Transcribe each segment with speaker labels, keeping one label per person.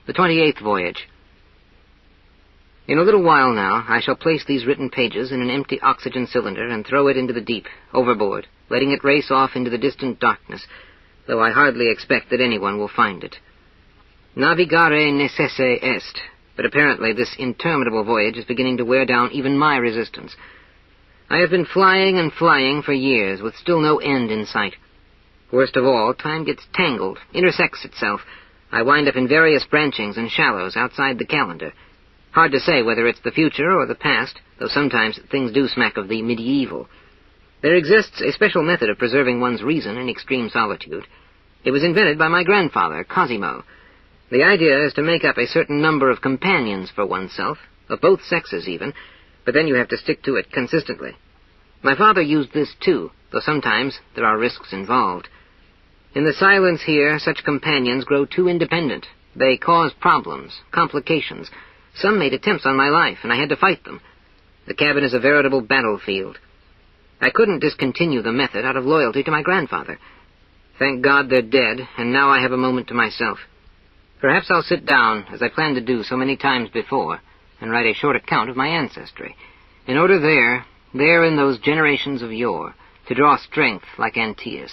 Speaker 1: The 28th Voyage. In a little while now, I shall place these written pages in an empty oxygen cylinder and throw it into the deep, overboard, letting it race off into the distant darkness, though I hardly expect that anyone will find it. Navigare necesse est, but apparently this interminable voyage is beginning to wear down even my resistance. I have been flying and flying for years, with still no end in sight. Worst of all, time gets tangled, intersects itself. I wind up in various branchings and shallows outside the calendar. Hard to say whether it's the future or the past, though sometimes things do smack of the medieval. There exists a special method of preserving one's reason in extreme solitude. It was invented by my grandfather, Cosimo. The idea is to make up a certain number of companions for oneself, of both sexes even, but then you have to stick to it consistently. My father used this too, though sometimes there are risks involved. In the silence here, such companions grow too independent. They cause problems, complications. Some made attempts on my life, and I had to fight them. The cabin is a veritable battlefield. I couldn't discontinue the method out of loyalty to my grandfather. Thank God they're dead, and now I have a moment to myself. Perhaps I'll sit down, as I planned to do so many times before, and write a short account of my ancestry, in order there in those generations of yore, to draw strength like Antaeus.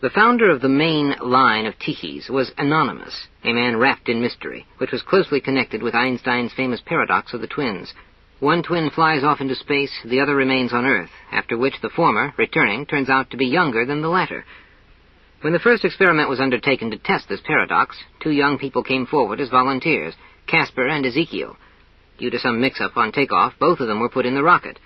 Speaker 1: The founder of the main line of Tyches was anonymous, a man wrapped in mystery, which was closely connected with Einstein's famous paradox of the twins. One twin flies off into space, the other remains on Earth, after which the former, returning, turns out to be younger than the latter. When the first experiment was undertaken to test this paradox, two young people came forward as volunteers, Casper and Ezekiel. Due to some mix-up on takeoff, both of them were put in the rocket.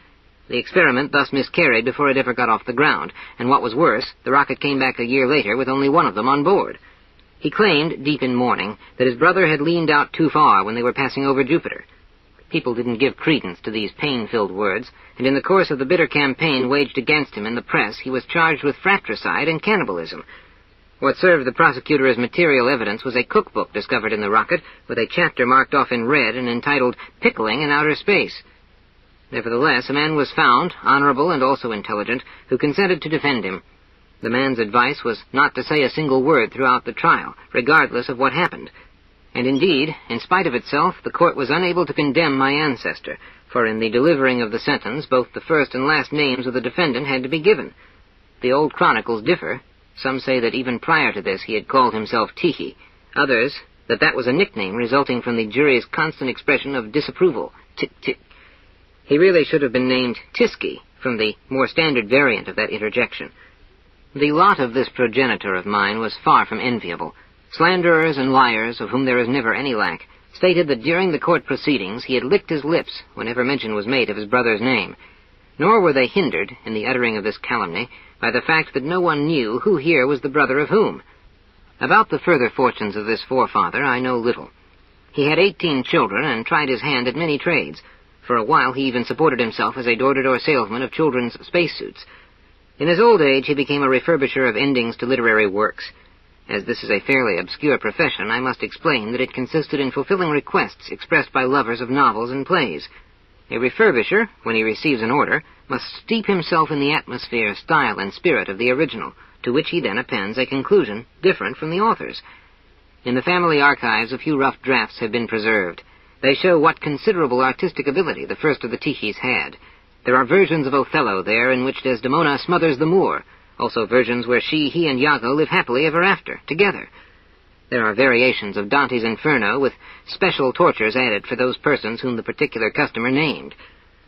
Speaker 1: The experiment thus miscarried before it ever got off the ground, and what was worse, the rocket came back a year later with only one of them on board. He claimed, deep in mourning, that his brother had leaned out too far when they were passing over Jupiter. People didn't give credence to these pain-filled words, and in the course of the bitter campaign waged against him in the press, he was charged with fratricide and cannibalism. What served the prosecutor as material evidence was a cookbook discovered in the rocket, with a chapter marked off in red and entitled Pickling in Outer Space. Nevertheless, a man was found, honorable and also intelligent, who consented to defend him. The man's advice was not to say a single word throughout the trial, regardless of what happened. And indeed, in spite of itself, the court was unable to condemn my ancestor, for in the delivering of the sentence, both the first and last names of the defendant had to be given. The old chronicles differ. Some say that even prior to this he had called himself Tyche. Others, that was a nickname resulting from the jury's constant expression of disapproval, Tit-tit. He really should have been named Tiski, from the more standard variant of that interjection. The lot of this progenitor of mine was far from enviable. Slanderers and liars, of whom there is never any lack, stated that during the court proceedings he had licked his lips whenever mention was made of his brother's name. Nor were they hindered, in the uttering of this calumny, by the fact that no one knew who here was the brother of whom. About the further fortunes of this forefather I know little. He had 18 children and tried his hand at many trades. For a while he even supported himself as a door-to-door salesman of children's spacesuits. In his old age he became a refurbisher of endings to literary works. As this is a fairly obscure profession, I must explain that it consisted in fulfilling requests expressed by lovers of novels and plays. A refurbisher, when he receives an order, must steep himself in the atmosphere, style, and spirit of the original, to which he then appends a conclusion different from the author's. In the family archives a few rough drafts have been preserved. They show what considerable artistic ability the first of the Tyches had. There are versions of Othello there in which Desdemona smothers the Moor, also versions where he and Iago live happily ever after, together. There are variations of Dante's Inferno with special tortures added for those persons whom the particular customer named.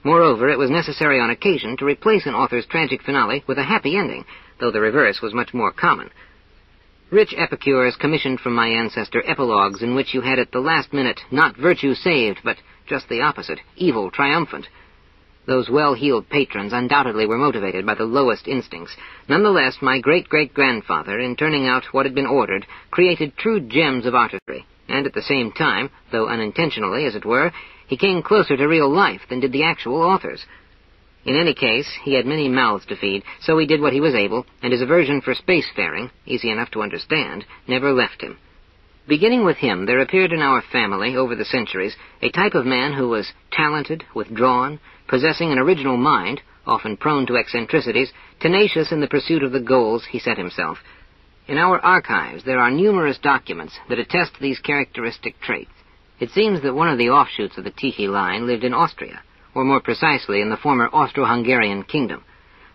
Speaker 1: Moreover, it was necessary on occasion to replace an author's tragic finale with a happy ending, though the reverse was much more common. Rich epicures commissioned from my ancestor epilogues in which you had at the last minute not virtue saved, but just the opposite, evil triumphant. Those well-heeled patrons undoubtedly were motivated by the lowest instincts. Nonetheless, my great-great-grandfather, in turning out what had been ordered, created true gems of artistry, and at the same time, though unintentionally as it were, he came closer to real life than did the actual authors. In any case, he had many mouths to feed, so he did what he was able, and his aversion for spacefaring, easy enough to understand, never left him. Beginning with him, there appeared in our family, over the centuries, a type of man who was talented, withdrawn, possessing an original mind, often prone to eccentricities, tenacious in the pursuit of the goals he set himself. In our archives, there are numerous documents that attest these characteristic traits. It seems that one of the offshoots of the Tichy line lived in Austria, or more precisely in the former Austro-Hungarian kingdom.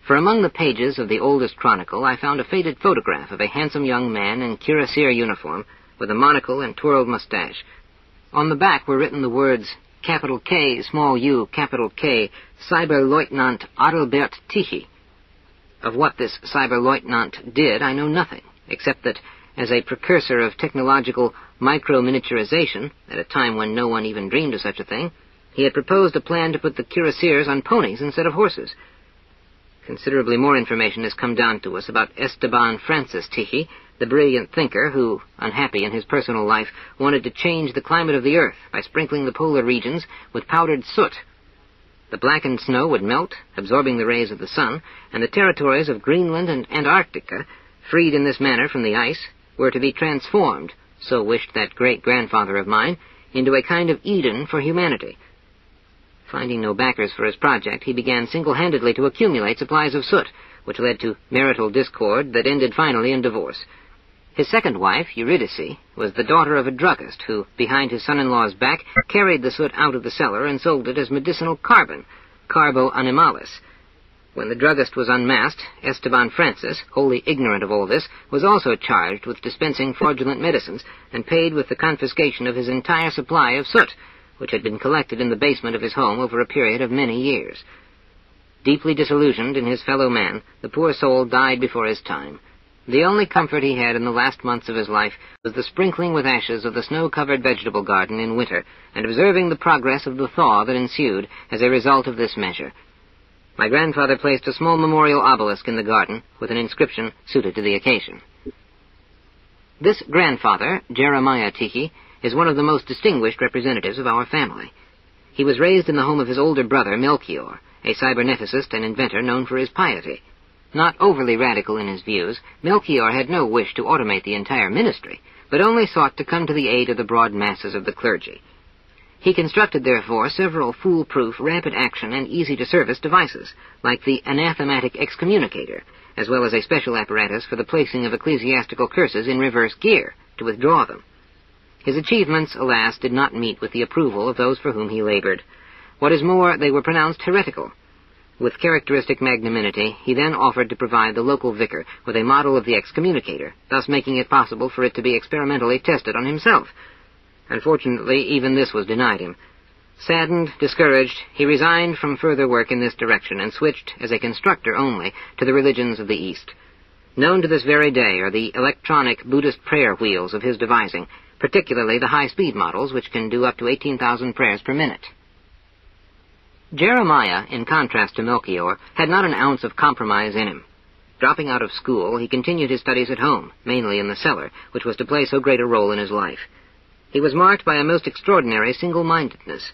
Speaker 1: For among the pages of the oldest chronicle, I found a faded photograph of a handsome young man in cuirassier uniform, with a monocle and twirled mustache. On the back were written the words, capital K, small u, capital K, Cyberleutnant Adalbert Tichy. Of what this Cyberleutnant did, I know nothing, except that, as a precursor of technological micro-miniaturization, at a time when no one even dreamed of such a thing, he had proposed a plan to put the cuirassiers on ponies instead of horses. Considerably more information has come down to us about Esteban Francis Tichy, the brilliant thinker who, unhappy in his personal life, wanted to change the climate of the earth by sprinkling the polar regions with powdered soot. The blackened snow would melt, absorbing the rays of the sun, and the territories of Greenland and Antarctica, freed in this manner from the ice, were to be transformed, so wished that great-grandfather of mine, into a kind of Eden for humanity. Finding no backers for his project, he began single-handedly to accumulate supplies of soot, which led to marital discord that ended finally in divorce. His second wife, Eurydice, was the daughter of a druggist who, behind his son-in-law's back, carried the soot out of the cellar and sold it as medicinal carbon, carbo animalis. When the druggist was unmasked, Esteban Francis, wholly ignorant of all this, was also charged with dispensing fraudulent medicines and paid with the confiscation of his entire supply of soot, which had been collected in the basement of his home over a period of many years. Deeply disillusioned in his fellow man, the poor soul died before his time. The only comfort he had in the last months of his life was the sprinkling with ashes of the snow-covered vegetable garden in winter, and observing the progress of the thaw that ensued as a result of this measure. My grandfather placed a small memorial obelisk in the garden, with an inscription suited to the occasion. This grandfather, Jeremiah Tichy, is one of the most distinguished representatives of our family. He was raised in the home of his older brother, Melchior, a cyberneticist and inventor known for his piety. Not overly radical in his views, Melchior had no wish to automate the entire ministry, but only sought to come to the aid of the broad masses of the clergy. He constructed, therefore, several foolproof, rapid-action, and easy-to-service devices, like the anathematic excommunicator, as well as a special apparatus for the placing of ecclesiastical curses in reverse gear, to withdraw them. His achievements, alas, did not meet with the approval of those for whom he labored. What is more, they were pronounced heretical. With characteristic magnanimity, he then offered to provide the local vicar with a model of the excommunicator, thus making it possible for it to be experimentally tested on himself. Unfortunately, even this was denied him. Saddened, discouraged, he resigned from further work in this direction and switched, as a constructor only, to the religions of the East. Known to this very day are the electronic Buddhist prayer wheels of his devising, particularly the high-speed models, which can do up to 18,000 prayers per minute. Jeremiah, in contrast to Melchior, had not an ounce of compromise in him. Dropping out of school, he continued his studies at home, mainly in the cellar, which was to play so great a role in his life. He was marked by a most extraordinary single-mindedness.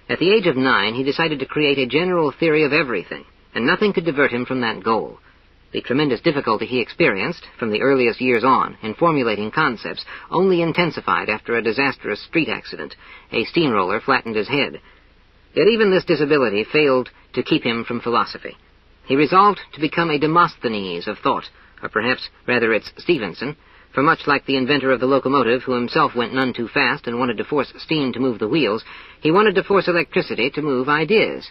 Speaker 1: At the age of 9, he decided to create a general theory of everything, and nothing could divert him from that goal. The tremendous difficulty he experienced, from the earliest years on, in formulating concepts, only intensified after a disastrous street accident. A steamroller flattened his head. Yet even this disability failed to keep him from philosophy. He resolved to become a Demosthenes of thought, or perhaps rather its Stevenson, for much like the inventor of the locomotive, who himself went none too fast and wanted to force steam to move the wheels, he wanted to force electricity to move ideas.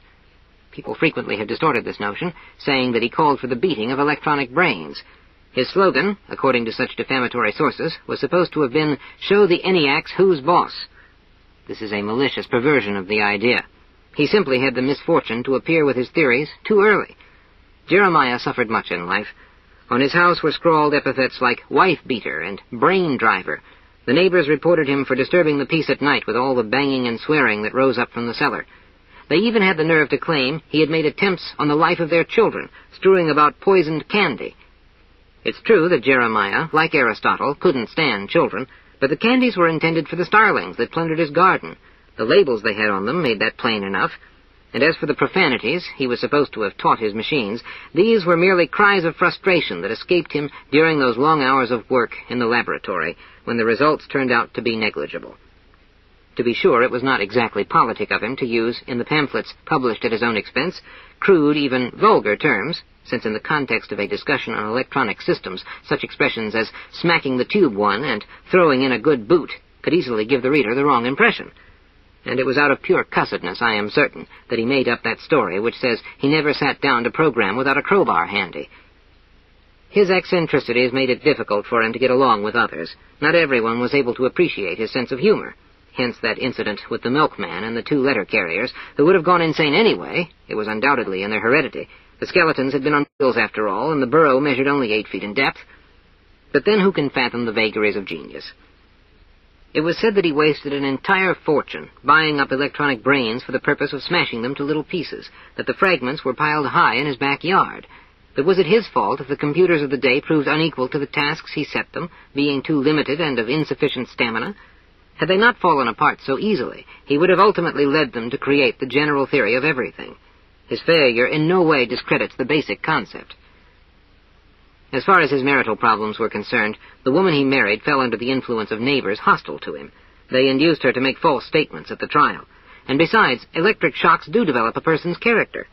Speaker 1: People frequently have distorted this notion, saying that he called for the beating of electronic brains. His slogan, according to such defamatory sources, was supposed to have been, "Show the ENIACs who's boss." This is a malicious perversion of the idea. He simply had the misfortune to appear with his theories too early. Jeremiah suffered much in life. On his house were scrawled epithets like wife-beater and brain-driver. The neighbors reported him for disturbing the peace at night with all the banging and swearing that rose up from the cellar. They even had the nerve to claim he had made attempts on the life of their children, strewing about poisoned candy. It's true that Jeremiah, like Aristotle, couldn't stand children, but the candies were intended for the starlings that plundered his garden. The labels they had on them made that plain enough. And as for the profanities he was supposed to have taught his machines, these were merely cries of frustration that escaped him during those long hours of work in the laboratory, when the results turned out to be negligible. To be sure, it was not exactly politic of him to use, in the pamphlets published at his own expense, crude, even vulgar terms, since in the context of a discussion on electronic systems, such expressions as smacking the tube one and throwing in a good boot could easily give the reader the wrong impression. And it was out of pure cussedness, I am certain, that he made up that story which says he never sat down to program without a crowbar handy. His eccentricities made it difficult for him to get along with others. Not everyone was able to appreciate his sense of humor. Hence that incident with the milkman and the 2 letter carriers, who would have gone insane anyway. It was undoubtedly in their heredity. The skeletons had been on wheels after all, and the burrow measured only 8 feet in depth. But then who can fathom the vagaries of genius? It was said that he wasted an entire fortune buying up electronic brains for the purpose of smashing them to little pieces, that the fragments were piled high in his backyard. But was it his fault if the computers of the day proved unequal to the tasks he set them, being too limited and of insufficient stamina? Had they not fallen apart so easily, he would have ultimately led them to create the general theory of everything. His failure in no way discredits the basic concept. As far as his marital problems were concerned, the woman he married fell under the influence of neighbors hostile to him. They induced her to make false statements at the trial. And besides, electric shocks do develop a person's character.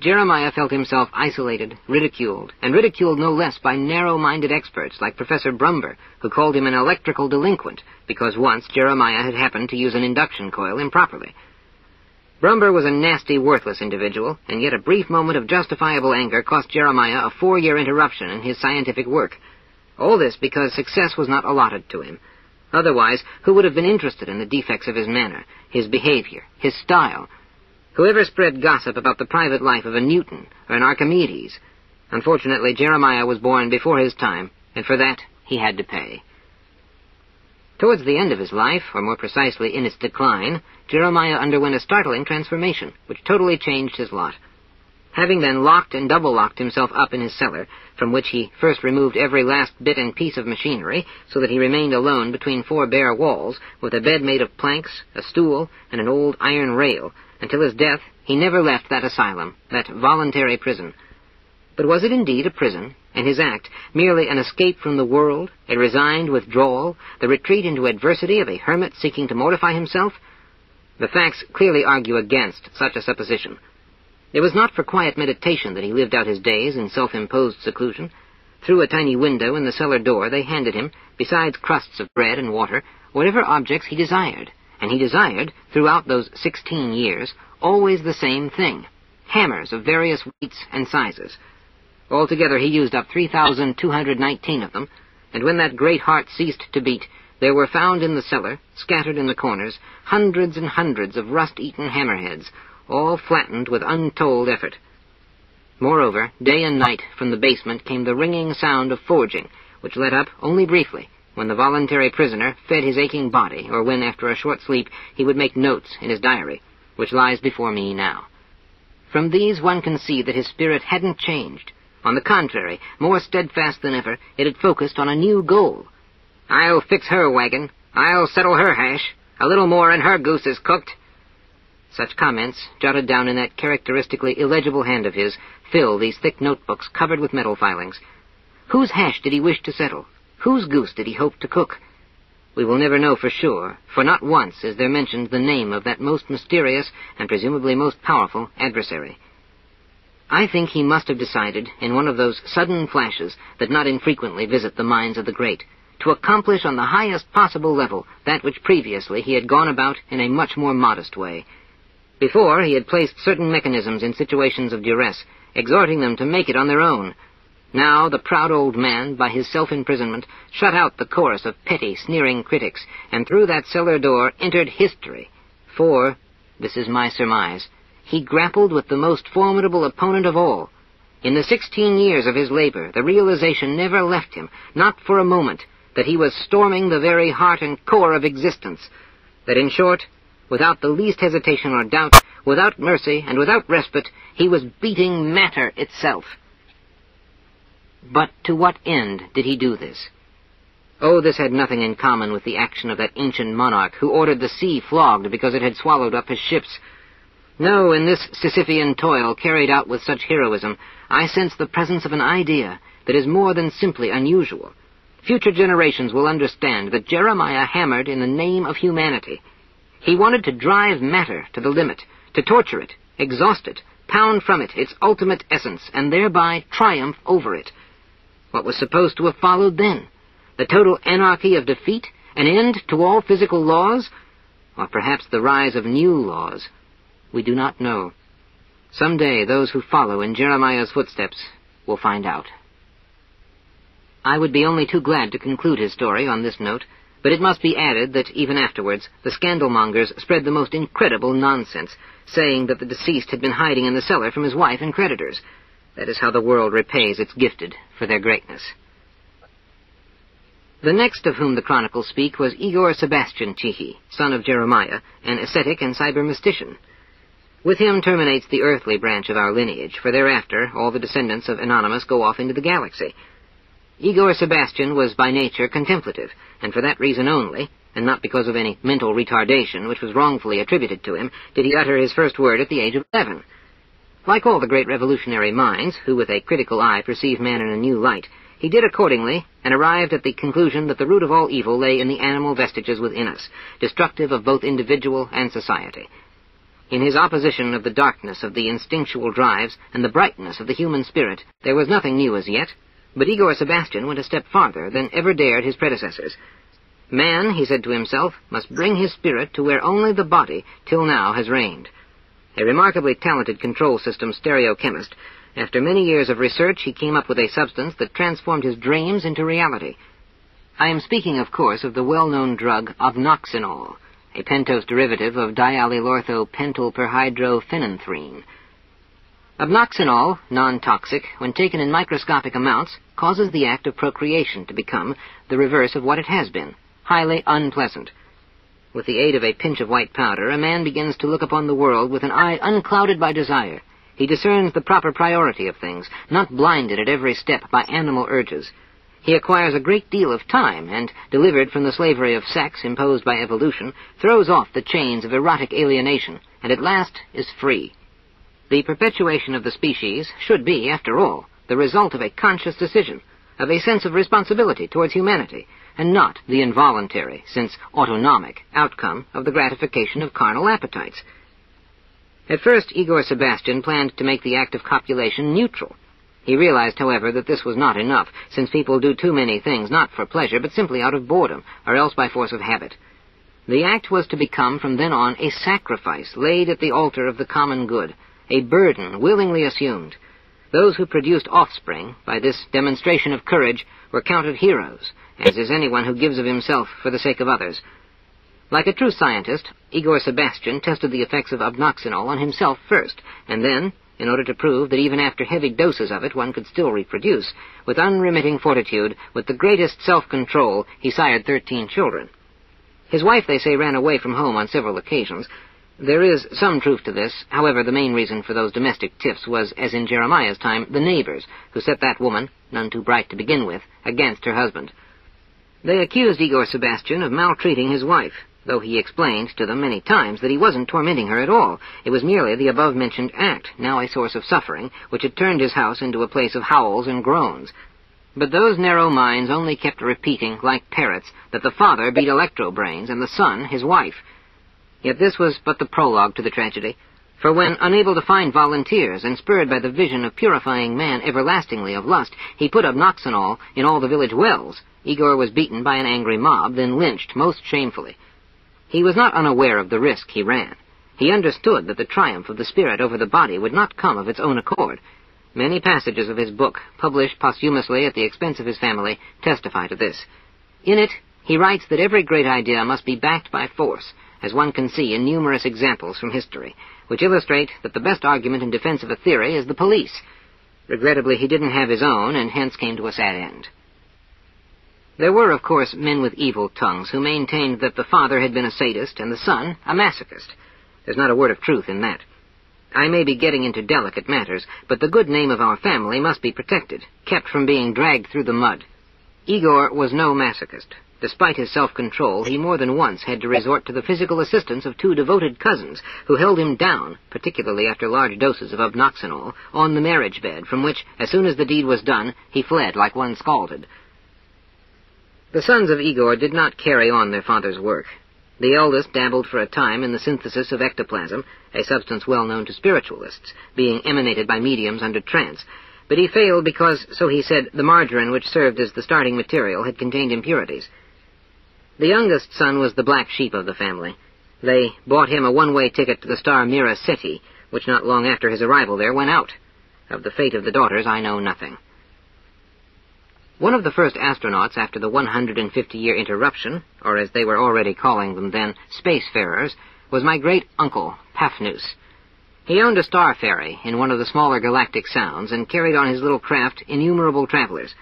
Speaker 1: Jeremiah felt himself isolated, ridiculed, and ridiculed no less by narrow-minded experts like Professor Brumber, who called him an electrical delinquent, because once Jeremiah had happened to use an induction coil improperly. Brumber was a nasty, worthless individual, and yet a brief moment of justifiable anger cost Jeremiah a 4-year interruption in his scientific work. All this because success was not allotted to him. Otherwise, who would have been interested in the defects of his manner, his behavior, his style? Whoever spread gossip about the private life of a Newton or an Archimedes? Unfortunately, Jeremiah was born before his time, and for that he had to pay. Towards the end of his life, or more precisely in its decline, Jeremiah underwent a startling transformation, which totally changed his lot. Having then locked and double-locked himself up in his cellar, from which he first removed every last bit and piece of machinery, so that he remained alone between 4 bare walls, with a bed made of planks, a stool, and an old iron rail, until his death, he never left that asylum, that voluntary prison. But was it indeed a prison, and his act merely an escape from the world, a resigned withdrawal, the retreat into adversity of a hermit seeking to mortify himself? The facts clearly argue against such a supposition. It was not for quiet meditation that he lived out his days in self-imposed seclusion. Through a tiny window in the cellar door they handed him, besides crusts of bread and water, whatever objects he desired. And he desired, throughout those 16 years, always the same thing, hammers of various weights and sizes. Altogether he used up 3,219 of them, and when that great heart ceased to beat, there were found in the cellar, scattered in the corners, hundreds and hundreds of rust-eaten hammerheads, all flattened with untold effort. Moreover, day and night from the basement came the ringing sound of forging, which let up only briefly, when the voluntary prisoner fed his aching body, or when, after a short sleep, he would make notes in his diary, which lies before me now. From these one can see that his spirit hadn't changed. On the contrary, more steadfast than ever, it had focused on a new goal. "I'll fix her wagon. I'll settle her hash. A little more and her goose is cooked." Such comments, jotted down in that characteristically illegible hand of his, fill these thick notebooks covered with metal filings. Whose hash did he wish to settle? Whose goose did he hope to cook? We will never know for sure, for not once is there mentioned the name of that most mysterious and presumably most powerful adversary. I think he must have decided, in one of those sudden flashes that not infrequently visit the minds of the great, to accomplish on the highest possible level that which previously he had gone about in a much more modest way. Before, he had placed certain mechanisms in situations of duress, exhorting them to make it on their own. Now the proud old man, by his self-imprisonment, shut out the chorus of petty, sneering critics, and through that cellar door entered history. For, this is my surmise, he grappled with the most formidable opponent of all. In the 16 years of his labor, the realization never left him, not for a moment, that he was storming the very heart and core of existence, that, in short, without the least hesitation or doubt, without mercy and without respite, he was beating matter itself. But to what end did he do this? Oh, this had nothing in common with the action of that ancient monarch who ordered the sea flogged because it had swallowed up his ships. No, in this Sisyphean toil carried out with such heroism, I sense the presence of an idea that is more than simply unusual. Future generations will understand that Jeremiah hammered in the name of humanity. He wanted to drive matter to the limit, to torture it, exhaust it, pound from it its ultimate essence, and thereby triumph over it. What was supposed to have followed then? The total anarchy of defeat? An end to all physical laws? Or perhaps the rise of new laws? We do not know. Some day those who follow in Jeremiah's footsteps will find out. I would be only too glad to conclude his story on this note, but it must be added that even afterwards the scandalmongers spread the most incredible nonsense, saying that the deceased had been hiding in the cellar from his wife and creditors. That is how the world repays its gifted for their greatness. The next of whom the chronicles speak was Igor Sebastian Tichy, son of Jeremiah, an ascetic and cybermystician. With him terminates the earthly branch of our lineage, for thereafter all the descendants of Anonymous go off into the galaxy. Igor Sebastian was by nature contemplative, and for that reason only, and not because of any mental retardation which was wrongfully attributed to him, did he utter his first word at the age of 11. Like all the great revolutionary minds, who with a critical eye perceive man in a new light, he did accordingly, and arrived at the conclusion that the root of all evil lay in the animal vestiges within us, destructive of both individual and society. In his opposition of the darkness of the instinctual drives and the brightness of the human spirit, there was nothing new as yet, but Igor Sebastian went a step farther than ever dared his predecessors. Man, he said to himself, must bring his spirit to where only the body till now has reigned. A remarkably talented control system stereochemist, after many years of research he came up with a substance that transformed his dreams into reality. I am speaking, of course, of the well-known drug obnoxinol, a pentose derivative of diallylorthopentylperhydrophenanthrene. Obnoxinol, non-toxic, when taken in microscopic amounts, causes the act of procreation to become the reverse of what it has been, highly unpleasant. With the aid of a pinch of white powder, a man begins to look upon the world with an eye unclouded by desire. He discerns the proper priority of things, not blinded at every step by animal urges. He acquires a great deal of time, and, delivered from the slavery of sex imposed by evolution, throws off the chains of erotic alienation, and at last is free. The perpetuation of the species should be, after all, the result of a conscious decision, of a sense of responsibility towards humanity, and not the involuntary, since autonomic, outcome of the gratification of carnal appetites. At first, Igor Sebastian planned to make the act of copulation neutral. He realized, however, that this was not enough, since people do too many things not for pleasure, but simply out of boredom, or else by force of habit. The act was to become, from then on, a sacrifice laid at the altar of the common good, a burden willingly assumed. Those who produced offspring, by this demonstration of courage, were counted heroes, as is anyone who gives of himself for the sake of others. Like a true scientist, Igor Sebastian tested the effects of obnoxinol on himself first, and then, in order to prove that even after heavy doses of it one could still reproduce, with unremitting fortitude, with the greatest self-control, he sired 13 children. His wife, they say, ran away from home on several occasions. There is some truth to this. However, the main reason for those domestic tiffs was, as in Jeremiah's time, the neighbors, who set that woman, none too bright to begin with, against her husband. They accused Igor Sebastian of maltreating his wife, though he explained to them many times that he wasn't tormenting her at all. It was merely the above-mentioned act, now a source of suffering, which had turned his house into a place of howls and groans. But those narrow minds only kept repeating, like parrots, that the father beat electro-brains and the son his wife. Yet this was but the prologue to the tragedy, for when, unable to find volunteers and spurred by the vision of purifying man everlastingly of lust, he put obnoxinol in all the village wells, Igor was beaten by an angry mob, then lynched most shamefully. He was not unaware of the risk he ran. He understood that the triumph of the spirit over the body would not come of its own accord. Many passages of his book, published posthumously at the expense of his family, testify to this. In it, he writes that every great idea must be backed by force, as one can see in numerous examples from history, which illustrate that the best argument in defense of a theory is the police. Regrettably, he didn't have his own, and hence came to a sad end. There were, of course, men with evil tongues who maintained that the father had been a sadist and the son a masochist. There's not a word of truth in that. I may be getting into delicate matters, but the good name of our family must be protected, kept from being dragged through the mud. Igor was no masochist. Despite his self-control, he more than once had to resort to the physical assistance of 2 devoted cousins who held him down, particularly after large doses of obnoxinol, on the marriage bed, from which, as soon as the deed was done, he fled like one scalded. The sons of Igor did not carry on their father's work. The eldest dabbled for a time in the synthesis of ectoplasm, a substance well known to spiritualists, being emanated by mediums under trance, but he failed because, so he said, the margarine which served as the starting material had contained impurities. The youngest son was the black sheep of the family. They bought him a one-way ticket to the star Mira Ceti, which not long after his arrival there went out. Of the fate of the daughters I know nothing. One of the first astronauts after the 150-year interruption, or as they were already calling them then, spacefarers, was my great-uncle, Paphnus. He owned a star ferry in one of the smaller galactic sounds and carried on his little craft innumerable travelers.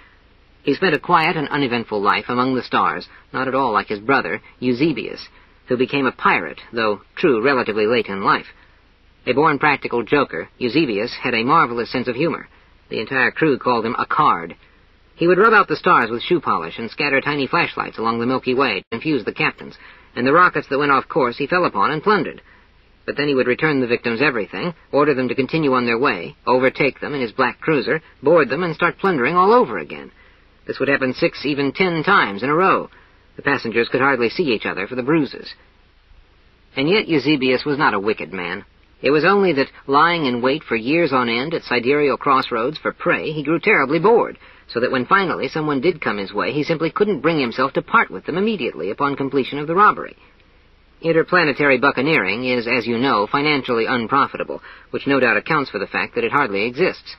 Speaker 1: He spent a quiet and uneventful life among the stars, not at all like his brother, Eusebius, who became a pirate, though true relatively late in life. A born practical joker, Eusebius had a marvelous sense of humor. The entire crew called him a card. He would rub out the stars with shoe polish and scatter tiny flashlights along the Milky Way to confuse the captains, and the rockets that went off course he fell upon and plundered. But then he would return the victims everything, order them to continue on their way, overtake them in his black cruiser, board them, and start plundering all over again. This would happen 6, even 10 times in a row. The passengers could hardly see each other for the bruises. And yet Eusebius was not a wicked man. It was only that, lying in wait for years on end at sidereal crossroads for prey, he grew terribly bored, so that when finally someone did come his way, he simply couldn't bring himself to part with them immediately upon completion of the robbery. Interplanetary buccaneering is, as you know, financially unprofitable, which no doubt accounts for the fact that it hardly exists.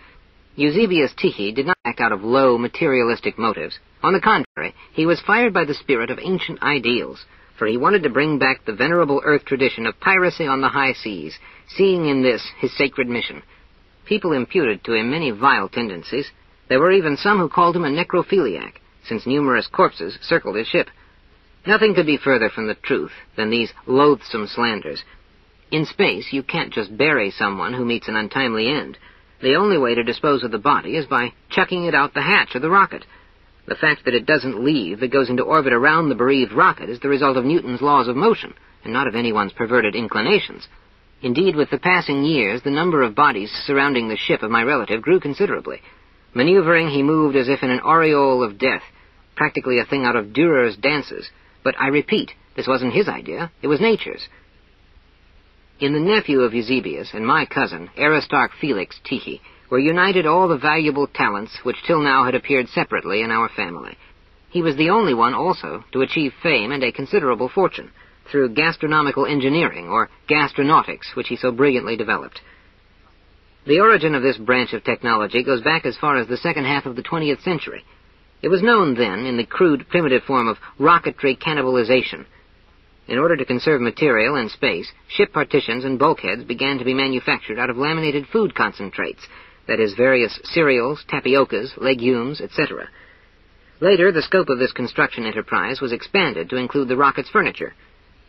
Speaker 1: Eusebius Tichy did not act out of low, materialistic motives. On the contrary, he was fired by the spirit of ancient ideals, for he wanted to bring back the venerable earth tradition of piracy on the high seas, seeing in this his sacred mission. People imputed to him many vile tendencies. There were even some who called him a necrophiliac, since numerous corpses circled his ship. Nothing could be further from the truth than these loathsome slanders. In space, you can't just bury someone who meets an untimely end. The only way to dispose of the body is by chucking it out the hatch of the rocket. The fact that it doesn't leave, but goes into orbit around the bereaved rocket, is the result of Newton's laws of motion, and not of anyone's perverted inclinations. Indeed, with the passing years, the number of bodies surrounding the ship of my relative grew considerably. Maneuvering, he moved as if in an aureole of death, practically a thing out of Dürer's dances. But I repeat, this wasn't his idea, it was nature's. In the nephew of Eusebius and my cousin, Aristarch Felix Tichy, were united all the valuable talents which till now had appeared separately in our family. He was the only one also to achieve fame and a considerable fortune, through gastronomical engineering, or gastronautics, which he so brilliantly developed. The origin of this branch of technology goes back as far as the second half of the 20th century. It was known then in the crude, primitive form of rocketry cannibalization. In order to conserve material and space, ship partitions and bulkheads began to be manufactured out of laminated food concentrates, that is, various cereals, tapiocas, legumes, etc. Later, the scope of this construction enterprise was expanded to include the rocket's furniture.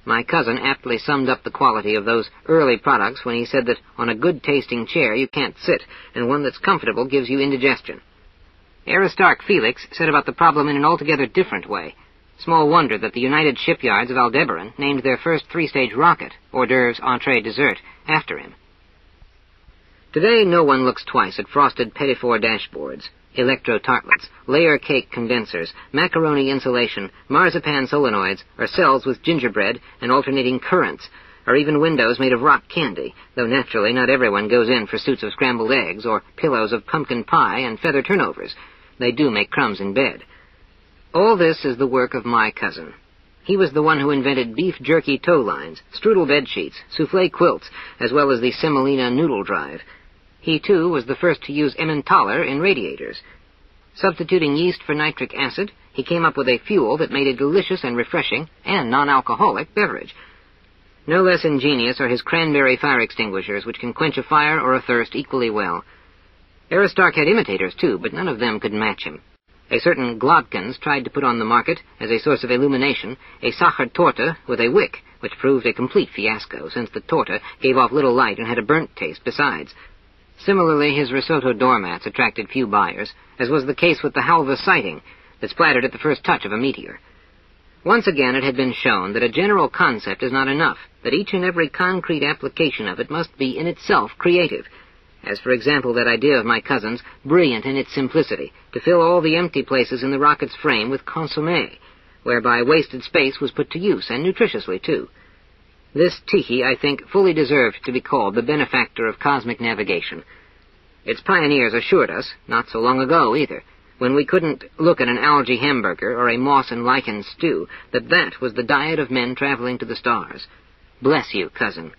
Speaker 1: My cousin aptly summed up the quality of those early products when he said that on a good-tasting chair you can't sit, and one that's comfortable gives you indigestion. Aristarch Felix set about the problem in an altogether different way. Small wonder that the United Shipyards of Aldebaran named their first 3-stage rocket, hors d'oeuvres, entree, dessert, after him. Today no one looks twice at frosted Petitfort dashboards, electro-tartlets, layer cake condensers, macaroni insulation, marzipan solenoids, or cells with gingerbread and alternating currents, or even windows made of rock candy, though naturally not everyone goes in for suits of scrambled eggs or pillows of pumpkin pie and feather turnovers. They do make crumbs in bed. All this is the work of my cousin. He was the one who invented beef jerky tow lines, strudel bed sheets, soufflé quilts, as well as the semolina noodle drive. He, too, was the first to use Emmentaler in radiators. Substituting yeast for nitric acid, he came up with a fuel that made a delicious and refreshing and non-alcoholic beverage. No less ingenious are his cranberry fire extinguishers, which can quench a fire or a thirst equally well. Aristarch had imitators, too, but none of them could match him. A certain Globkins tried to put on the market, as a source of illumination, a Sacher Torte with a wick, which proved a complete fiasco, since the torte gave off little light and had a burnt taste besides. Similarly, his risotto doormats attracted few buyers, as was the case with the Halva sighting that splattered at the first touch of a meteor. Once again it had been shown that a general concept is not enough, that each and every concrete application of it must be in itself creative, as for example that idea of my cousin's, brilliant in its simplicity, to fill all the empty places in the rocket's frame with consommé, whereby wasted space was put to use, and nutritiously, too. This tiki, I think, fully deserved to be called the benefactor of cosmic navigation. Its pioneers assured us, not so long ago either, when we couldn't look at an algae hamburger or a moss and lichen stew, that that was the diet of men traveling to the stars. Bless you, cousin.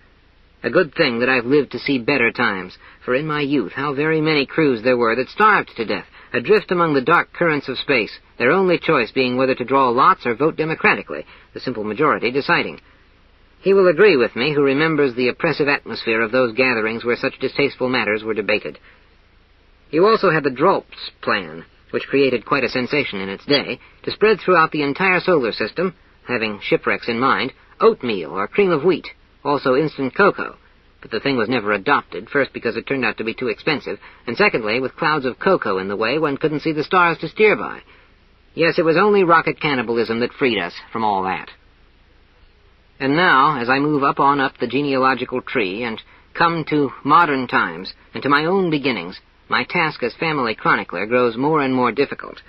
Speaker 1: A good thing that I've lived to see better times, for in my youth how very many crews there were that starved to death, adrift among the dark currents of space, their only choice being whether to draw lots or vote democratically, the simple majority deciding. He will agree with me who remembers the oppressive atmosphere of those gatherings where such distasteful matters were debated. You also had the Drop's plan, which created quite a sensation in its day, to spread throughout the entire solar system, having shipwrecks in mind, oatmeal or cream of wheat, also instant cocoa. But the thing was never adopted, first because it turned out to be too expensive, and secondly, with clouds of cocoa in the way, one couldn't see the stars to steer by. Yes, it was only rocket cannibalism that freed us from all that. And now, as I move up the genealogical tree and come to modern times and to my own beginnings, my task as family chronicler grows more and more difficult.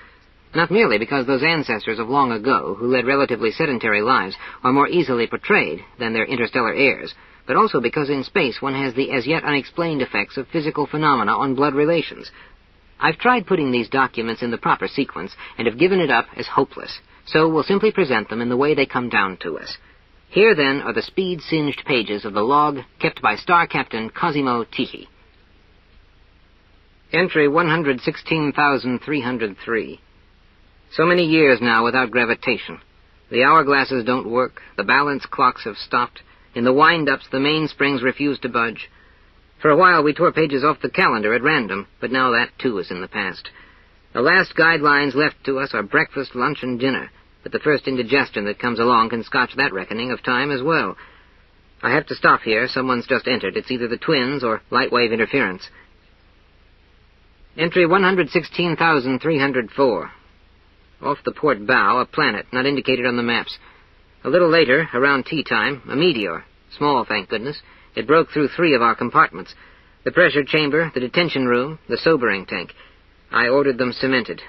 Speaker 1: Not merely because those ancestors of long ago, who led relatively sedentary lives, are more easily portrayed than their interstellar heirs, but also because in space one has the as yet unexplained effects of physical phenomena on blood relations. I've tried putting these documents in the proper sequence and have given it up as hopeless, so we'll simply present them in the way they come down to us. Here, then, are the speed-singed pages of the log kept by Star Captain Cosimo Tichy. Entry 116,303. So many years now without gravitation. The hourglasses don't work, the balance clocks have stopped. In the wind-ups, the mainsprings refuse to budge. For a while we tore pages off the calendar at random, but now that, too, is in the past. The last guidelines left to us are breakfast, lunch, and dinner, but the first indigestion that comes along can scotch that reckoning of time as well. I have to stop here. Someone's just entered. It's either the twins or light wave interference. Entry 116,304. Off the port bow, a planet not indicated on the maps. A little later, around tea time, a meteor. Small, thank goodness. It broke through 3 of our compartments. The pressure chamber, the detention room, the sobering tank. I ordered them cemented.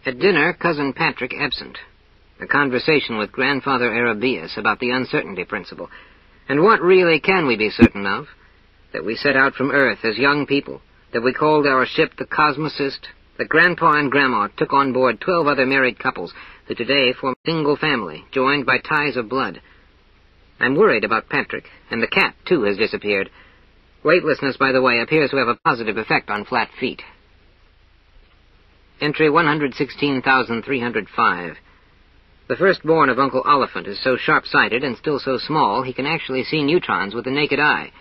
Speaker 1: At dinner, Cousin Patrick absent. A conversation with Grandfather Arabius about the uncertainty principle. And what really can we be certain of? That we set out from Earth as young people, that we called our ship the Cosmocist, that Grandpa and Grandma took on board 12 other married couples who today form a single family, joined by ties of blood. I'm worried about Patrick, and the cat, too, has disappeared. Weightlessness, by the way, appears to have a positive effect on flat feet. Entry 116,305. The firstborn of Uncle Oliphant is so sharp-sighted and still so small he can actually see neutrons with the naked eye.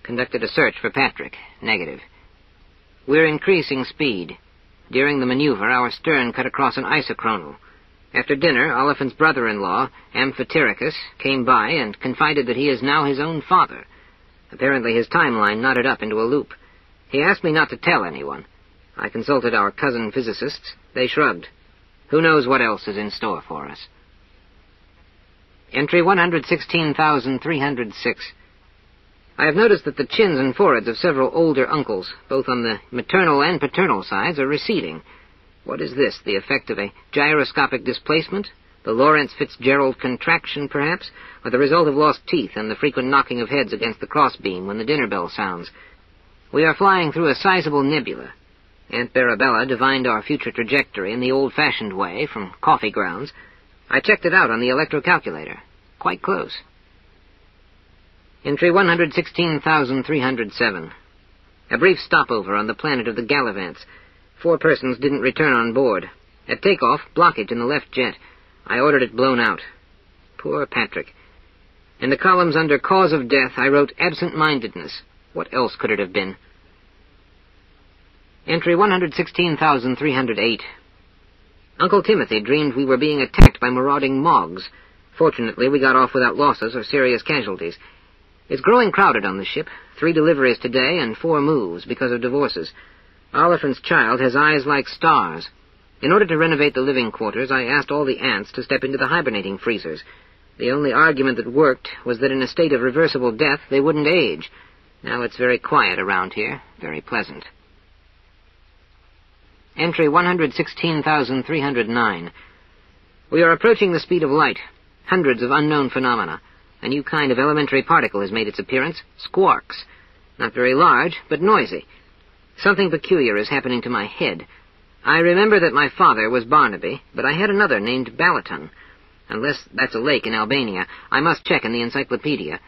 Speaker 1: Conducted a search for Patrick. Negative. We're increasing speed. During the maneuver, our stern cut across an isochronal. After dinner, Oliphant's brother-in-law, Amphitrachus, came by and confided that he is now his own father. Apparently his timeline knotted up into a loop. He asked me not to tell anyone. I consulted our cousin physicists. They shrugged. Who knows what else is in store for us? Entry 116,306. I have noticed that the chins and foreheads of several older uncles, both on the maternal and paternal sides, are receding. What is this, the effect of a gyroscopic displacement? The Lawrence Fitzgerald contraction, perhaps? Or the result of lost teeth and the frequent knocking of heads against the crossbeam when the dinner bell sounds? We are flying through a sizable nebula. Aunt Barabella divined our future trajectory in the old-fashioned way, from coffee grounds. I checked it out on the electrocalculator. Quite close. Entry 116,307. A brief stopover on the planet of the Gallivants. 4 persons didn't return on board. At takeoff, blockage in the left jet. I ordered it blown out. Poor Patrick. In the columns under cause of death, I wrote absent-mindedness. What else could it have been? Entry 116,308. Uncle Timothy dreamed we were being attacked by marauding Mogs. Fortunately, we got off without losses or serious casualties. It's growing crowded on the ship. 3 deliveries today and 4 moves because of divorces. Oliphant's child has eyes like stars. In order to renovate the living quarters, I asked all the ants to step into the hibernating freezers. The only argument that worked was that in a state of reversible death, they wouldn't age. Now it's very quiet around here, very pleasant. Entry 116,309. We are approaching the speed of light. Hundreds of unknown phenomena. A new kind of elementary particle has made its appearance, squarks. Not very large, but noisy. Something peculiar is happening to my head. I remember that my father was Barnaby, but I had another named Balaton. Unless that's a lake in Albania, I must check in the encyclopedia.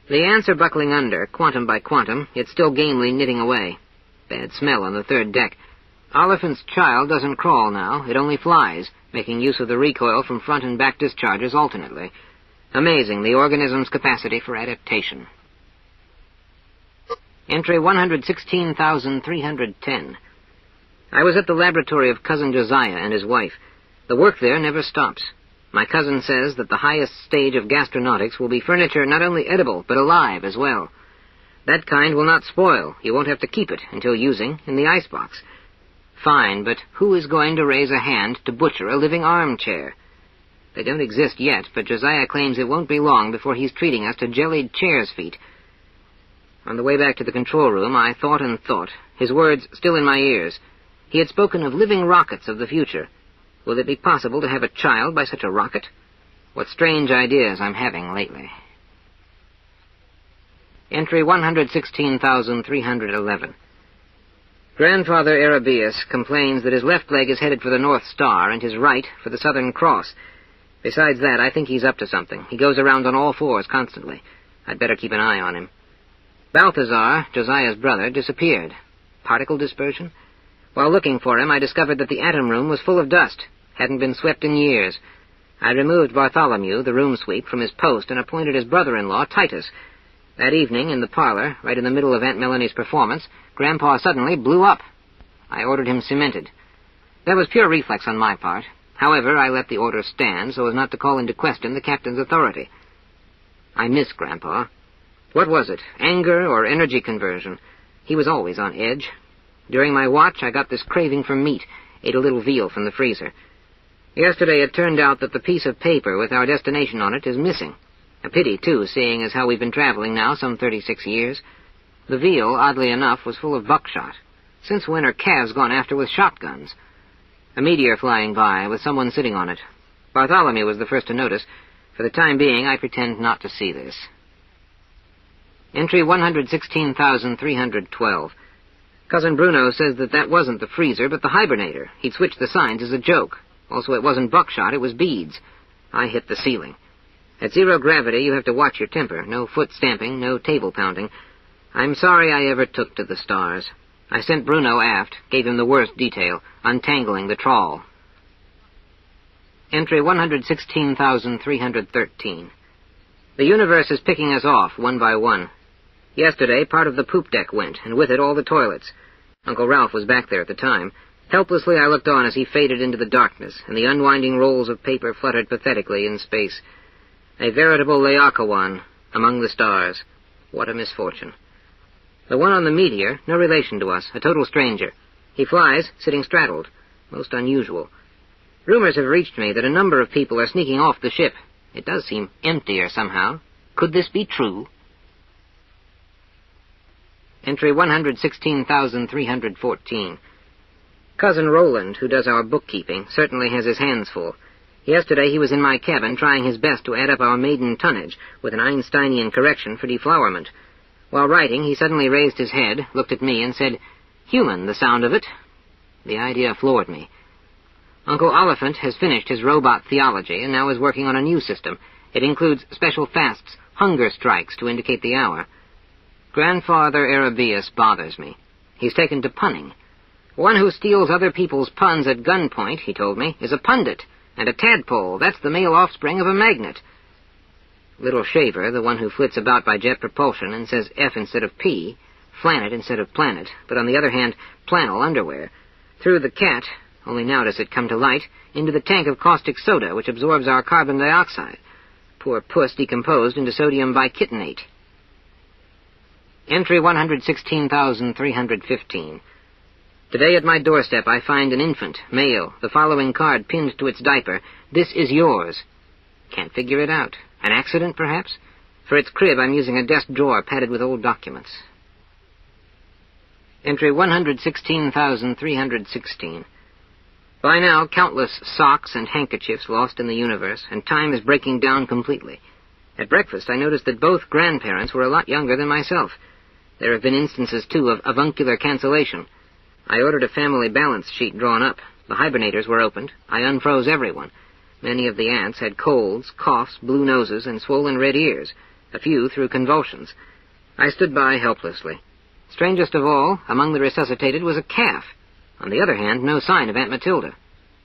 Speaker 1: The ants are buckling under, quantum by quantum, yet still gamely knitting away. Bad smell on the third deck. Oliphant's child doesn't crawl now, it only flies, making use of the recoil from front and back discharges alternately. Amazing, the organism's capacity for adaptation. Entry 116,310. I was at the laboratory of Cousin Josiah and his wife. The work there never stops. My cousin says that the highest stage of gastronautics will be furniture not only edible, but alive as well. That kind will not spoil. You won't have to keep it until using in the icebox. Fine, but who is going to raise a hand to butcher a living armchair? They don't exist yet, but Josiah claims it won't be long before he's treating us to jellied chair's feet. On the way back to the control room, I thought and thought, his words still in my ears. He had spoken of living rockets of the future. Will it be possible to have a child by such a rocket? What strange ideas I'm having lately. Entry 116,311. Grandfather Arabius complains that his left leg is headed for the North Star and his right for the Southern Cross. Besides that, I think he's up to something. He goes around on all fours constantly. I'd better keep an eye on him. Balthazar, Josiah's brother, disappeared. Particle dispersion? While looking for him, I discovered that the atom room was full of dust. Hadn't been swept in years. I removed Bartholomew, the room sweep, from his post and appointed his brother-in-law, Titus. That evening, in the parlor, right in the middle of Aunt Melanie's performance, Grandpa suddenly blew up. I ordered him cemented. That was pure reflex on my part. However, I let the order stand so as not to call into question the captain's authority. I miss Grandpa. What was it, anger or energy conversion? He was always on edge. During my watch, I got this craving for meat, ate a little veal from the freezer. Yesterday it turned out that the piece of paper with our destination on it is missing. A pity, too, seeing as how we've been traveling now some 36 years. The veal, oddly enough, was full of buckshot. Since when are calves gone after with shotguns? A meteor flying by, with someone sitting on it. Bartholomew was the first to notice. For the time being, I pretend not to see this. Entry 116,312. Cousin Bruno says that wasn't the freezer, but the hibernator. He'd switched the signs as a joke. Also, it wasn't buckshot, it was beads. I hit the ceiling. At zero gravity, you have to watch your temper. No foot stamping, no table pounding. I'm sorry I ever took to the stars. I sent Bruno aft, gave him the worst detail, untangling the trawl. Entry 116,313. The universe is picking us off, one by one. Yesterday, part of the poop deck went, and with it all the toilets. Uncle Ralph was back there at the time. Helplessly, I looked on as he faded into the darkness, and the unwinding rolls of paper fluttered pathetically in space. A veritable Laocoon among the stars. What a misfortune. The one on the meteor, no relation to us, a total stranger. He flies, sitting straddled. Most unusual. Rumors have reached me that a number of people are sneaking off the ship. It does seem emptier somehow. Could this be true? Entry 116,314. Cousin Roland, who does our bookkeeping, certainly has his hands full. Yesterday he was in my cabin trying his best to add up our maiden tonnage with an Einsteinian correction for deflowerment. While writing, he suddenly raised his head, looked at me, and said, "Human, the sound of it." The idea floored me. Uncle Oliphant has finished his robot theology and now is working on a new system. It includes special fasts, hunger strikes to indicate the hour. Grandfather Arabius bothers me. He's taken to punning. One who steals other people's puns at gunpoint, he told me, is a pundit, and a tadpole, that's the male offspring of a magnet. Little Shaver, the one who flits about by jet propulsion and says F instead of P, flanet instead of planet, but on the other hand, flannel underwear, threw the cat, only now does it come to light, into the tank of caustic soda, which absorbs our carbon dioxide. Poor puss decomposed into sodium bichitinate. Entry 116,315. Today at my doorstep I find an infant, male, the following card pinned to its diaper. This is yours. Can't figure it out. An accident, perhaps? For its crib I'm using a desk drawer padded with old documents. Entry 116,316. By now, countless socks and handkerchiefs lost in the universe, and time is breaking down completely. At breakfast, I noticed that both grandparents were a lot younger than myself. There have been instances, too, of avuncular cancellation. I ordered a family balance sheet drawn up. The hibernators were opened. I unfroze everyone. Many of the ants had colds, coughs, blue noses, and swollen red ears. A few through convulsions. I stood by helplessly. Strangest of all, among the resuscitated was a calf. On the other hand, no sign of Aunt Matilda.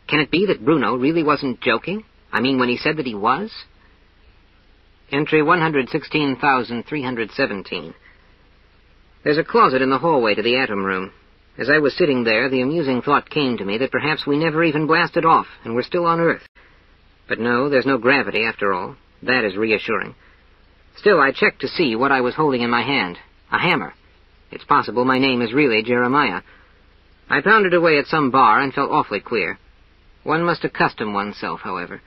Speaker 1: Can it be that Bruno really wasn't joking? I mean, when he said that he was? Entry 116,317. There's a closet in the hallway to the atom room. As I was sitting there, the amusing thought came to me that perhaps we never even blasted off, and we're still on Earth. But no, there's no gravity after all. That is reassuring. Still, I checked to see what I was holding in my hand. A hammer. It's possible my name is really Jeremiah. I pounded away at some bar and felt awfully queer. One must accustom oneself, however.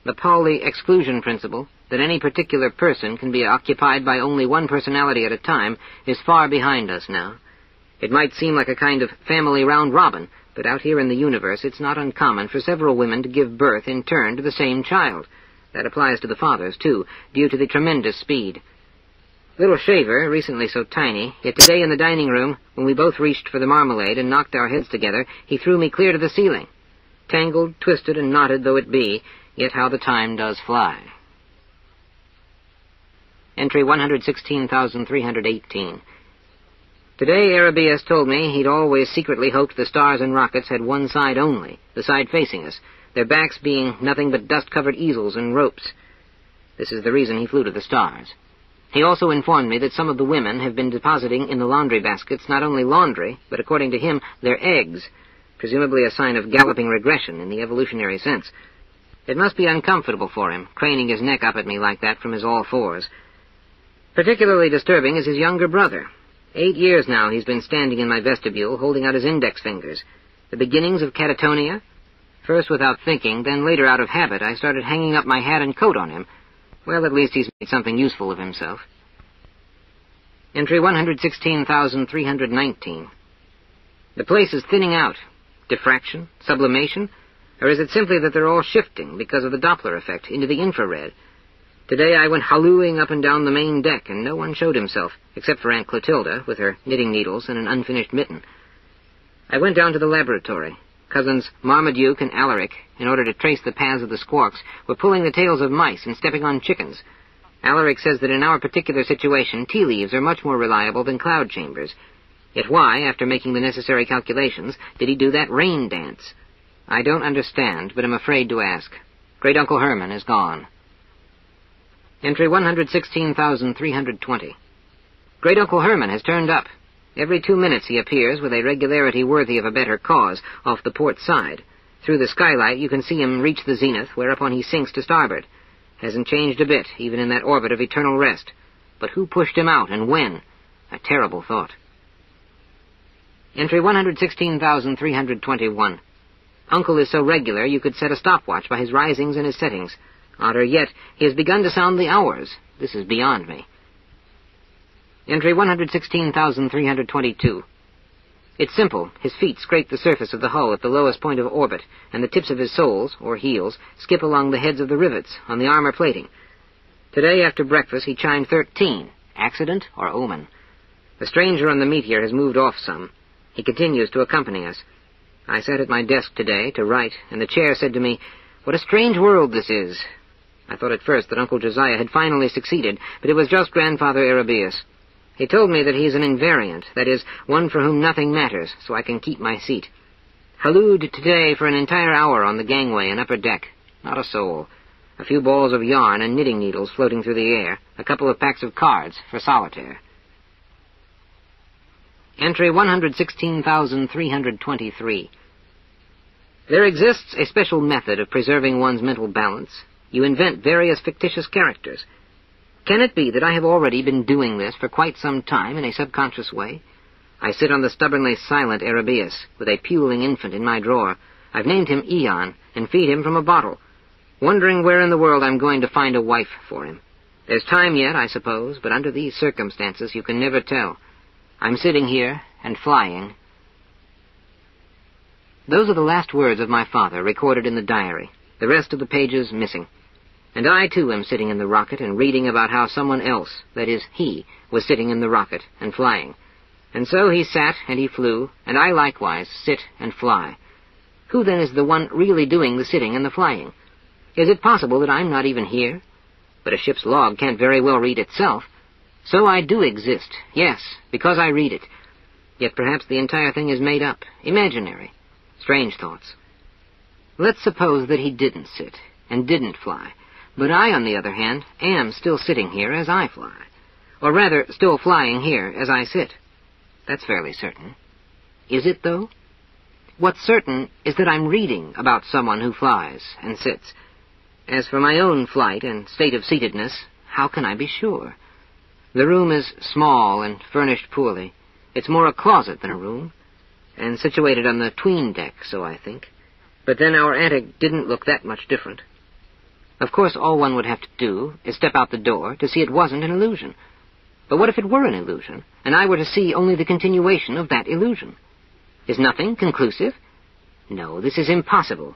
Speaker 1: The Pauli exclusion principle, that any particular person can be occupied by only one personality at a time, is far behind us now. It might seem like a kind of family round-robin, but out here in the universe it's not uncommon for several women to give birth in turn to the same child. That applies to the fathers, too, due to the tremendous speed. Little Shaver, recently so tiny, yet today in the dining room, when we both reached for the marmalade and knocked our heads together, he threw me clear to the ceiling. Tangled, twisted, and knotted though it be, yet how the time does fly. Entry 116,318. Today Arabias told me he'd always secretly hoped the stars and rockets had one side only, the side facing us, their backs being nothing but dust-covered easels and ropes. This is the reason he flew to the stars. He also informed me that some of the women have been depositing in the laundry baskets not only laundry, but according to him, their eggs, presumably a sign of galloping regression in the evolutionary sense. It must be uncomfortable for him, craning his neck up at me like that from his all-fours. Particularly disturbing is his younger brother. 8 years now he's been standing in my vestibule, holding out his index fingers. The beginnings of catatonia? First without thinking, then later out of habit, I started hanging up my hat and coat on him. Well, at least he's made something useful of himself. Entry 116,319. The place is thinning out. Diffraction? Sublimation? Or is it simply that they're all shifting because of the Doppler effect into the infrared? Today I went hallooing up and down the main deck, and no one showed himself, except for Aunt Clotilda, with her knitting needles and an unfinished mitten. I went down to the laboratory. Cousins Marmaduke and Alaric, in order to trace the paths of the squawks, were pulling the tails of mice and stepping on chickens. Alaric says that in our particular situation, tea leaves are much more reliable than cloud chambers. Yet why, after making the necessary calculations, did he do that rain dance? I don't understand, but am afraid to ask. Great Uncle Herman is gone. Entry 116,320. Great Uncle Herman has turned up. Every 2 minutes he appears with a regularity worthy of a better cause, off the port side. Through the skylight you can see him reach the zenith, whereupon he sinks to starboard. Hasn't changed a bit, even in that orbit of eternal rest. But who pushed him out, and when? A terrible thought. Entry 116,321. Uncle is so regular you could set a stopwatch by his risings and his settings. Odder yet, he has begun to sound the hours. This is beyond me. Entry 116,322. It's simple. His feet scrape the surface of the hull at the lowest point of orbit, and the tips of his soles, or heels, skip along the heads of the rivets on the armor plating. Today, after breakfast, he chimed 13. Accident or omen? The stranger on the Meteor has moved off some. He continues to accompany us. I sat at my desk today to write, and the chair said to me, "What a strange world this is." I thought at first that Uncle Josiah had finally succeeded, but it was just Grandfather Arabias. He told me that he's an invariant, that is, one for whom nothing matters, so I can keep my seat. Hallooed today for an entire hour on the gangway and upper deck. Not a soul. A few balls of yarn and knitting needles floating through the air, a couple of packs of cards for solitaire. Entry 116,323. There exists a special method of preserving one's mental balance. You invent various fictitious characters. Can it be that I have already been doing this for quite some time in a subconscious way? I sit on the stubbornly silent Arabias, with a puling infant in my drawer. I've named him Eon, and feed him from a bottle, wondering where in the world I'm going to find a wife for him. There's time yet, I suppose, but under these circumstances you can never tell. I'm sitting here and flying. Those are the last words of my father recorded in the diary, the rest of the pages missing. And I, too, am sitting in the rocket and reading about how someone else, that is, he, was sitting in the rocket and flying. And so he sat and he flew, and I likewise sit and fly. Who then is the one really doing the sitting and the flying? Is it possible that I'm not even here? But a ship's log can't very well read itself. So I do exist, yes, because I read it. Yet perhaps the entire thing is made up, imaginary. Strange thoughts. Let's suppose that he didn't sit and didn't fly, but I, on the other hand, am still sitting here as I fly, or rather, still flying here as I sit. That's fairly certain. Is it, though? What's certain is that I'm reading about someone who flies and sits. As for my own flight and state of seatedness, how can I be sure? The room is small and furnished poorly. It's more a closet than a room, and situated on the 'tween deck, so I think. But then our attic didn't look that much different. Of course, all one would have to do is step out the door to see it wasn't an illusion. But what if it were an illusion, and I were to see only the continuation of that illusion? Is nothing conclusive? No, this is impossible.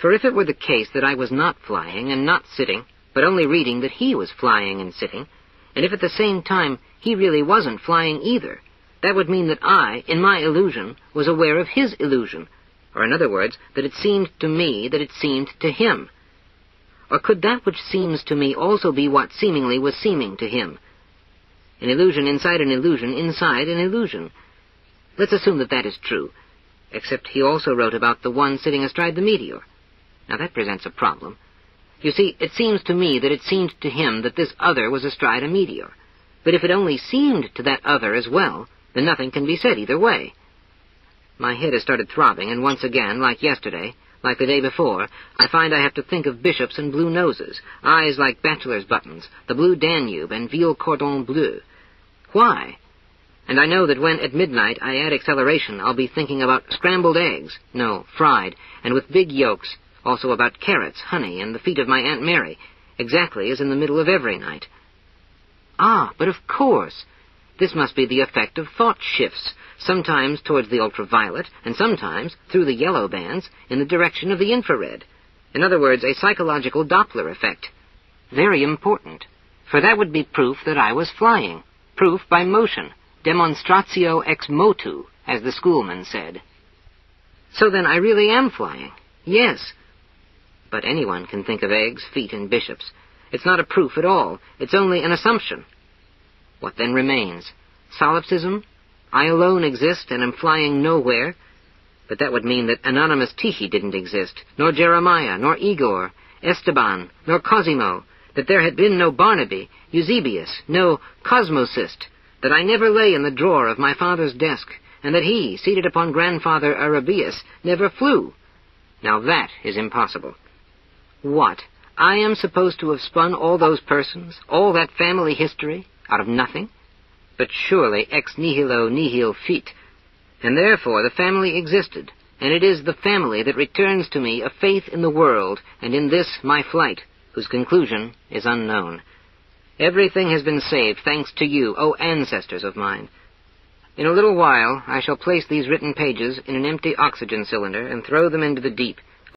Speaker 1: For if it were the case that I was not flying and not sitting, but only reading that he was flying and sitting, and if at the same time he really wasn't flying either, that would mean that I, in my illusion, was aware of his illusion, or in other words, that it seemed to me that it seemed to him. Or could that which seems to me also be what seemingly was seeming to him? An illusion inside an illusion inside an illusion. Let's assume that that is true, except he also wrote about the one sitting astride the meteor. Now that presents a problem. You see, it seems to me that it seemed to him that this other was astride a meteor. But if it only seemed to that other as well, then nothing can be said either way. My head has started throbbing, and once again, like yesterday, like the day before, I find I have to think of bishops and blue noses, eyes like bachelor's buttons, the blue Danube, and veal cordon bleu. Why? And I know that when at midnight I add acceleration, I'll be thinking about scrambled eggs, no, fried, and with big yolks, also about carrots, honey, and the feet of my Aunt Mary, exactly as in the middle of every night. Ah, but of course! This must be the effect of thought shifts, sometimes towards the ultraviolet, and sometimes, through the yellow bands, in the direction of the infrared. In other words, a psychological Doppler effect. Very important, for that would be proof that I was flying. Proof by motion. Demonstratio ex motu, as the schoolman said. So then I really am flying. Yes. But anyone can think of eggs, feet, and bishops. It's not a proof at all. It's only an assumption. What then remains? Solipsism? I alone exist and am flying nowhere? But that would mean that anonymous Tichy didn't exist, nor Jeremiah, nor Igor, Esteban, nor Cosimo, that there had been no Barnaby, Eusebius, no Cosmosist, that I never lay in the drawer of my father's desk, and that he, seated upon grandfather Arabius, never flew. Now that is impossible. What? I am supposed to have spun all those persons, all that family history, out of nothing? But surely ex nihilo nihil fit, and therefore the family existed, and it is the family that returns to me a faith in the world, and in this my flight, whose conclusion is unknown. Everything has been saved thanks to you, O ancestors of mine. In a little while I shall place these written pages in an empty oxygen cylinder and throw them into the deep,